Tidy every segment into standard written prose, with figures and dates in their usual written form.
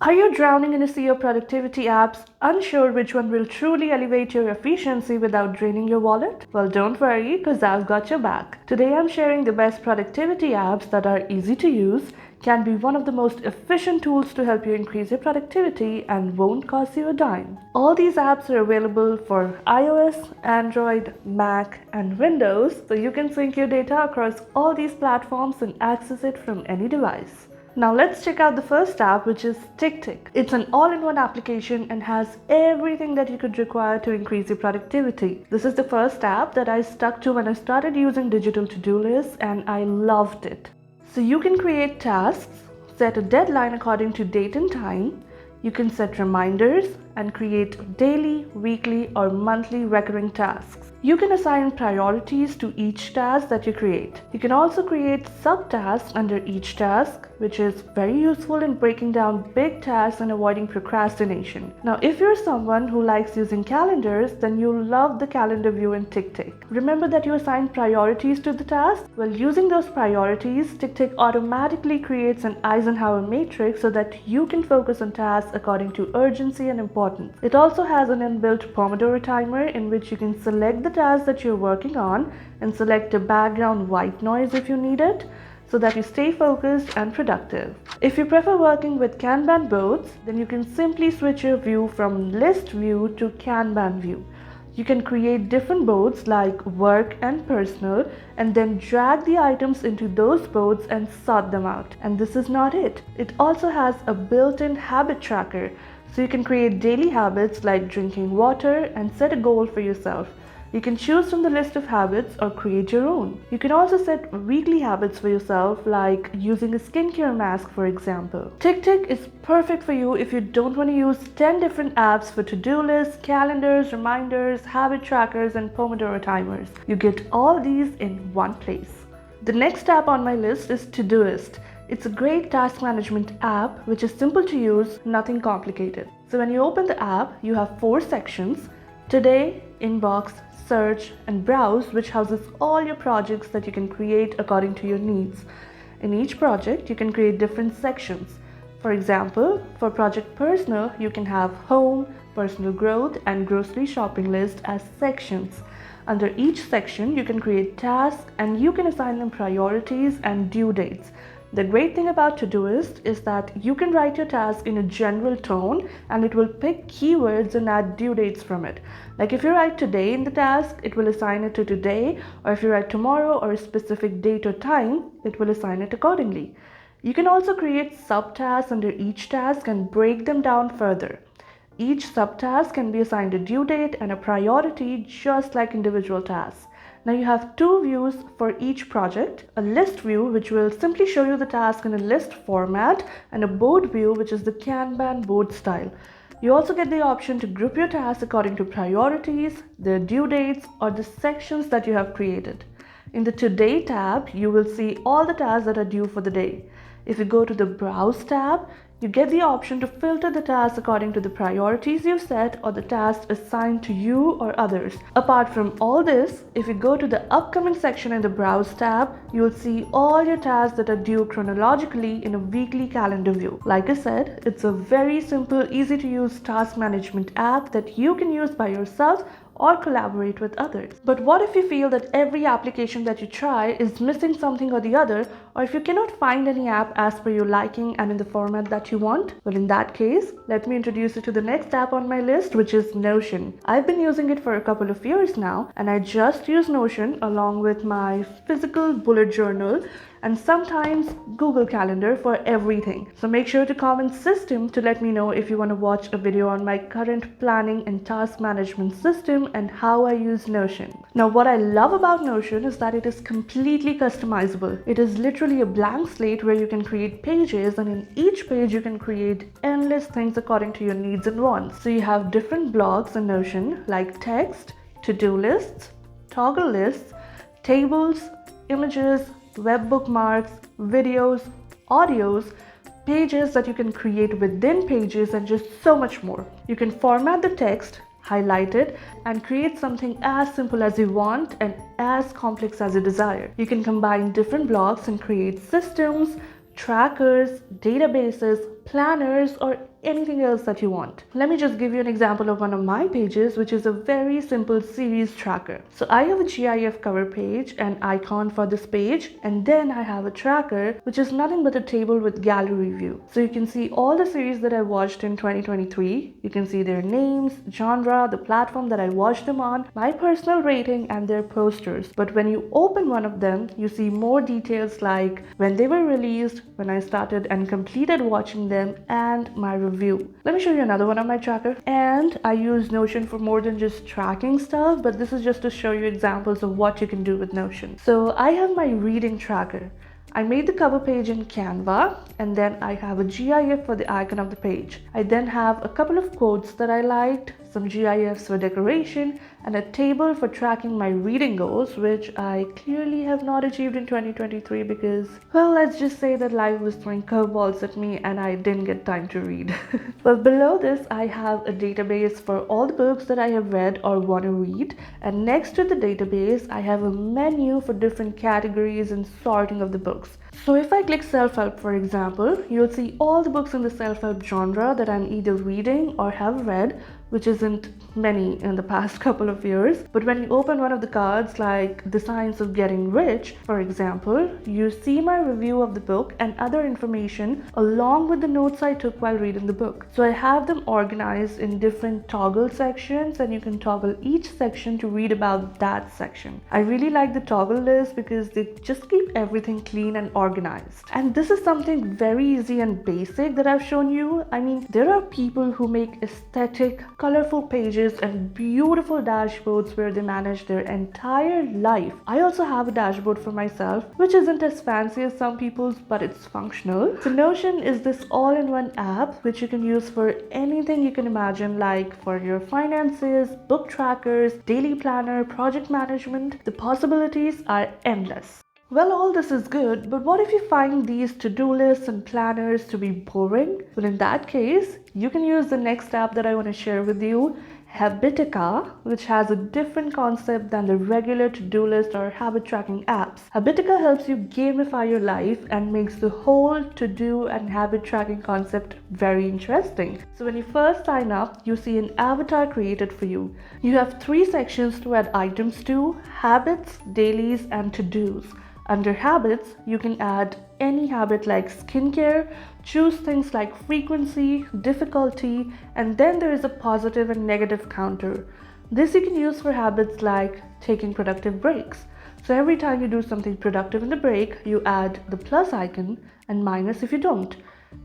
Are you drowning in a sea of productivity apps, unsure which one will truly elevate your efficiency without draining your wallet? Well, don't worry, because I've got your back. Today I'm sharing the best productivity apps that are easy to use, can be one of the most efficient tools to help you increase your productivity, and won't cost you a dime. All these apps are available for iOS, Android, Mac, and Windows, so you can sync your data across all these platforms and access it from any device. Now let's check out the first app, which is TickTick. It's an all-in-one application and has everything that you could require to increase your productivity. This is the first app that I stuck to when I started using digital to-do lists, and I loved it. So you can create tasks, set a deadline according to date and time. You can set reminders and create daily, weekly, or monthly recurring tasks. You can assign priorities to each task that you create. You can also create subtasks under each task, which is very useful in breaking down big tasks and avoiding procrastination. Now, if you're someone who likes using calendars, then you'll love the calendar view in TickTick. Remember that you assign priorities to the task? Well, using those priorities, TickTick automatically creates an Eisenhower matrix so that you can focus on tasks according to urgency and importance. It also has an inbuilt Pomodoro timer in which you can select the task that you're working on and select a background white noise if you need it, so that you stay focused and productive. If you prefer working with Kanban boards, then you can simply switch your view from list view to Kanban view. You can create different boards like work and personal, and then drag the items into those boards and sort them out. And this is not it. It also has a built-in habit tracker, so you can create daily habits like drinking water and set a goal for yourself. You can choose from the list of habits or create your own. You can also set weekly habits for yourself, like using a skincare mask, for example. TickTick is perfect for you if you don't want to use 10 different apps for to-do lists, calendars, reminders, habit trackers, and Pomodoro timers. You get all these in one place. The next app on my list is Todoist. It's a great task management app which is simple to use, nothing complicated. So when you open the app, you have 4 sections: Today, Inbox, Search, and Browse, which houses all your projects that you can create according to your needs. In each project, you can create different sections. For example, for Project Personal, you can have Home, Personal Growth, and Grocery Shopping List as sections. Under each section, you can create tasks and you can assign them priorities and due dates. The great thing about Todoist is that you can write your task in a general tone and it will pick keywords and add due dates from it. Like if you write today in the task, it will assign it to today, or if you write tomorrow or a specific date or time, it will assign it accordingly. You can also create subtasks under each task and break them down further. Each subtask can be assigned a due date and a priority, just like individual tasks. Now you have 2 views for each project: a list view, which will simply show you the task in a list format, and a board view, which is the Kanban board style. You also get the option to group your tasks according to priorities, their due dates, or the sections that you have created. In the Today tab, you will see all the tasks that are due for the day. If you go to the Browse tab, you get the option to filter the tasks according to the priorities you set or the tasks assigned to you or others. Apart from all this, if you go to the Upcoming section in the Browse tab, you will see all your tasks that are due chronologically in a weekly calendar view. Like I said, it's a very simple, easy to use task management app that you can use by yourself or collaborate with others. But what if you feel that every application that you try is missing something or the other, or if you cannot find any app as per your liking and in the format that you want? Well, in that case, let me introduce you to the next app on my list, which is Notion. I've been using it for a couple of years now, and I just use Notion along with my physical bullet journal and sometimes Google Calendar for everything. So make sure to comment system to let me know if you want to watch a video on my current planning and task management system and how I use Notion. Now, what I love about Notion is that it is completely customizable. It is literally a blank slate where you can create pages, and in each page you can create endless things according to your needs and wants. So you have different blocks in Notion like text, to-do lists, toggle lists, tables, images, web bookmarks, videos, audios, pages that you can create within pages, and just so much more. You can format the text, highlight it, and create something as simple as you want and as complex as you desire. You can combine different blocks and create systems, trackers, databases, planners, or anything else that you want. Let me just give you an example of one of my pages, which is a very simple series tracker. So I have a GIF cover page, an icon for this page, and then I have a tracker, which is nothing but a table with gallery view. So you can see all the series that I watched in 2023. You can see their names, genre, the platform that I watched them on, my personal rating, and their posters. But when you open one of them, you see more details like when they were released, when I started and completed watching them, and my review. Let me show you another one on my tracker. And I use Notion for more than just tracking stuff, but this is just to show you examples of what you can do with Notion. So I have my reading tracker. I made the cover page in Canva, and then I have a GIF for the icon of the page. I then have a couple of quotes that I liked, some GIFs for decoration, and a table for tracking my reading goals, which I clearly have not achieved in 2023 because, well, let's just say that life was throwing curveballs at me and I didn't get time to read. Well, below this, I have a database for all the books that I have read or want to read, and next to the database, I have a menu for different categories and sorting of the books. So if I click self-help, for example, you'll see all the books in the self-help genre that I'm either reading or have read, which isn't many in the past couple of years. But when you open one of the cards, like The Science of Getting Rich, for example, you see my review of the book and other information along with the notes I took while reading the book. So I have them organized in different toggle sections, and you can toggle each section to read about that section. I really like the toggle list because they just keep everything clean and organized. And this is something very easy and basic that I've shown you. I mean, there are people who make aesthetic, colorful pages and beautiful dashboards where they manage their entire life. I also have a dashboard for myself, which isn't as fancy as some people's, but it's functional. So Notion is this all-in-one app which you can use for anything you can imagine, like for your finances, book trackers, daily planner, project management. The possibilities are endless. Well, all this is good, but what if you find these to-do lists and planners to be boring? Well, in that case, you can use the next app that I want to share with you, Habitica, which has a different concept than the regular to-do list or habit tracking apps. Habitica helps you gamify your life and makes the whole to-do and habit tracking concept very interesting. So when you first sign up, you see an avatar created for you. You have 3 sections to add items to: habits, dailies, and to-dos. Under habits, you can add any habit like skincare, choose things like frequency, difficulty, and then there is a positive and negative counter. This you can use for habits like taking productive breaks. So every time you do something productive in the break, you add the plus icon and minus if you don't.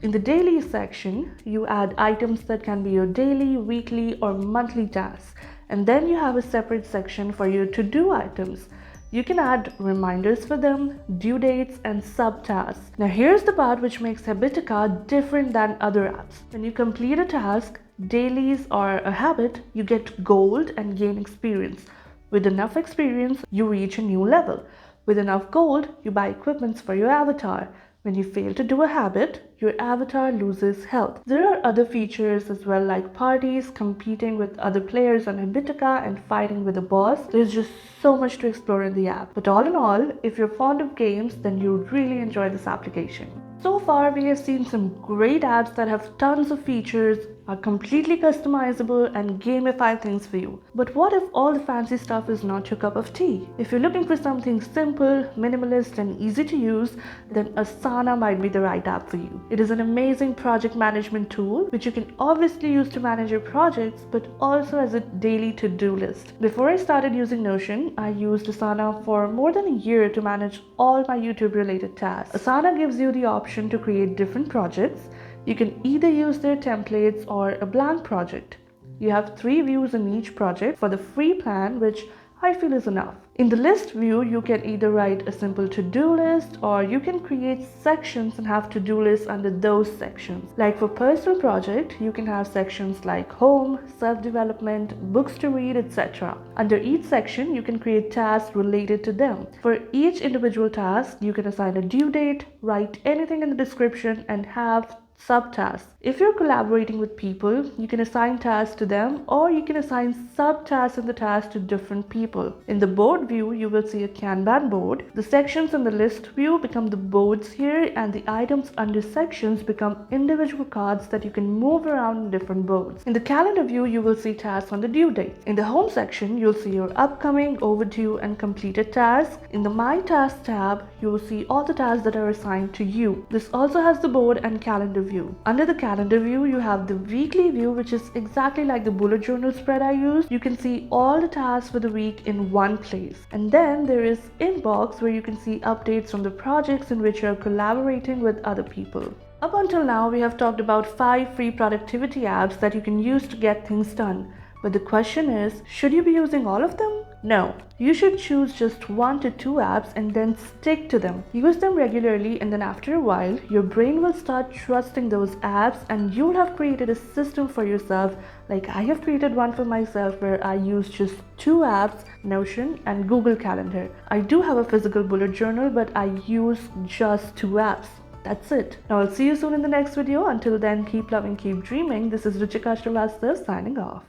In the daily section, you add items that can be your daily, weekly, or monthly tasks. And then you have a separate section for your to-do items. You can add reminders for them, due dates, and subtasks. Now here's the part which makes Habitica different than other apps. When you complete a task, dailies, or a habit, you get gold and gain experience. With enough experience, you reach a new level. With enough gold, you buy equipments for your avatar. When you fail to do a habit, your avatar loses health. There are other features as well, like parties, competing with other players on Habitica, and fighting with a boss. There's just so much to explore in the app. But all in all, if you're fond of games, then you'll really enjoy this application. So far, we have seen some great apps that have tons of features, are completely customizable, and gamify things for you. But what if all the fancy stuff is not your cup of tea? If you're looking for something simple, minimalist, and easy to use, then Asana might be the right app for you. It is an amazing project management tool, which you can obviously use to manage your projects, but also as a daily to-do list. Before I started using Notion, I used Asana for more than a year to manage all my YouTube-related tasks. Asana gives you the option to create different projects. You can either use their templates or a blank project. You have 3 views in each project for the free plan, which I feel is enough. In the list view, you can either write a simple to-do list, or you can create sections and have to-do lists under those sections. Like for personal project, you can have sections like home, self-development, books to read, etc. Under each section, you can create tasks related to them. For each individual task, you can assign a due date, write anything in the description, and have subtasks. If you're collaborating with people, you can assign tasks to them or you can assign subtasks in the task to different people. In the board view, you will see a Kanban board. The sections in the list view become the boards here, and the items under sections become individual cards that you can move around in different boards. In the calendar view, you will see tasks on the due date. In the home section, you'll see your upcoming, overdue, and completed tasks. In the My Tasks tab, you will see all the tasks that are assigned to you. This also has the board and calendar view. Under the calendar view, you have the weekly view, which is exactly like the bullet journal spread I used. You can see all the tasks for the week in one place. And then there is Inbox, where you can see updates from the projects in which you are collaborating with other people. Up until now, we have talked about 5 free productivity apps that you can use to get things done. But the question is, should you be using all of them? No, you should choose just 1 to 2 apps and then stick to them. Use them regularly, and then after a while, your brain will start trusting those apps and you'll have created a system for yourself. Like I have created one for myself where I use just 2 apps, Notion and Google Calendar. I do have a physical bullet journal, but I use just 2 apps. That's it. Now I'll see you soon in the next video. Until then, keep loving, keep dreaming. This is Ruchika Srivastava signing off.